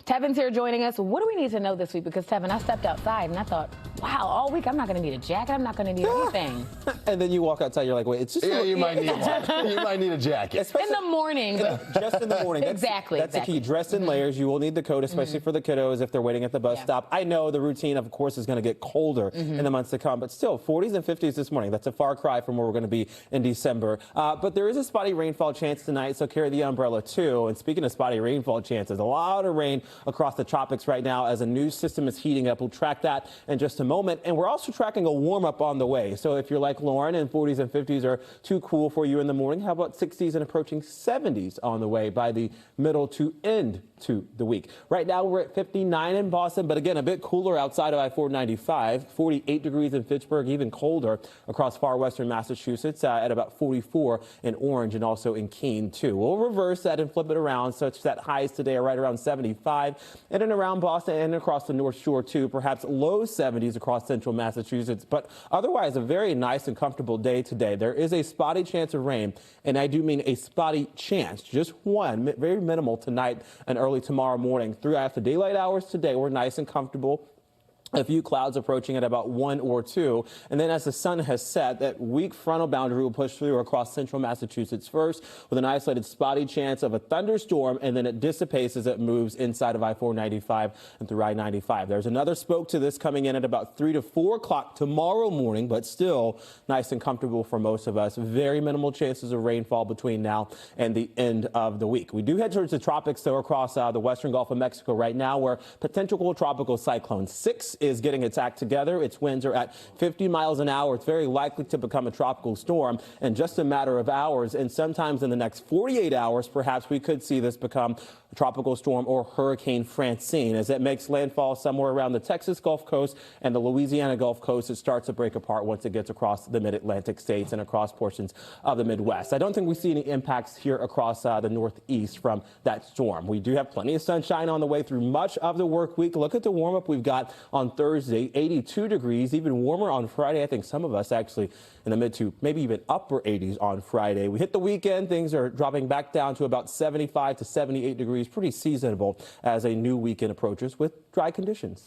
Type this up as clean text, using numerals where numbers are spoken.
Tevin's here joining us. What do we need to know this week? Because, Tevin, I stepped outside and I thought, wow, all week I'm not going to need a jacket. I'm not going to need anything. And then you walk outside, you're like, wait, it's just you might need a jacket. In the morning. Just in the morning. Exactly. That's the key. Dress in layers. You will need the coat, especially for the kiddos if they're waiting at the bus stop. I know the routine, of course, is going to get colder in the months to come, but still, 40s and 50s this morning. That's a far cry from where we're going to be in December. But there is a spotty rainfall chance tonight, so carry the umbrella too. And speaking of spotty rainfall chances, a lot of rain across the tropics right now as a new system is heating up. We'll track that in just a moment. And we're also tracking a warm up on the way. So if you're like Lauren and 40s and 50s are too cool for you in the morning, how about 60s and approaching 70s on the way by the middle to end to the week. Right now we're at 59 in Boston, but again, a bit cooler outside of I-495, 48 degrees in Fitchburg, even colder across far western Massachusetts at about 44 in Orange and also in Keene too. We'll reverse that and flip it around such that highs today are right around 75 in and around Boston and across the North Shore too, perhaps low 70s across central Massachusetts, but otherwise a very nice and comfortable day today. There is a spotty chance of rain, and I do mean a spotty chance, just one, very minimal tonight and early tomorrow morning. Throughout the daylight hours today, we're nice and comfortable. A few clouds approaching at about 1 or 2. And then as the sun has set, that weak frontal boundary will push through across central Massachusetts first with an isolated spotty chance of a thunderstorm, and then it dissipates as it moves inside of I-495 and through I-95. There's another spoke to this coming in at about 3 to 4 o'clock tomorrow morning, but still nice and comfortable for most of us. Very minimal chances of rainfall between now and the end of the week. We do head towards the tropics, though, across the western Gulf of Mexico right now, where potential tropical cyclone 6 is getting its act together. Its winds are at 50 miles an hour. It's very likely to become a tropical storm in just a matter of hours. And sometimes in the next 48 hours, perhaps we could see this become a tropical storm or Hurricane Francine as it makes landfall somewhere around the Texas Gulf Coast and the Louisiana Gulf Coast. It starts to break apart once it gets across the mid-Atlantic states and across portions of the Midwest. I don't think we see any impacts here across the Northeast from that storm. We do have plenty of sunshine on the way through much of the work week. Look at the warm up we've got on Thursday, 82 degrees, even warmer on Friday. I think some of us actually in the mid to maybe even upper 80s on Friday. We hit the weekend. Things are dropping back down to about 75 to 78 degrees. Pretty seasonable as a new weekend approaches with dry conditions.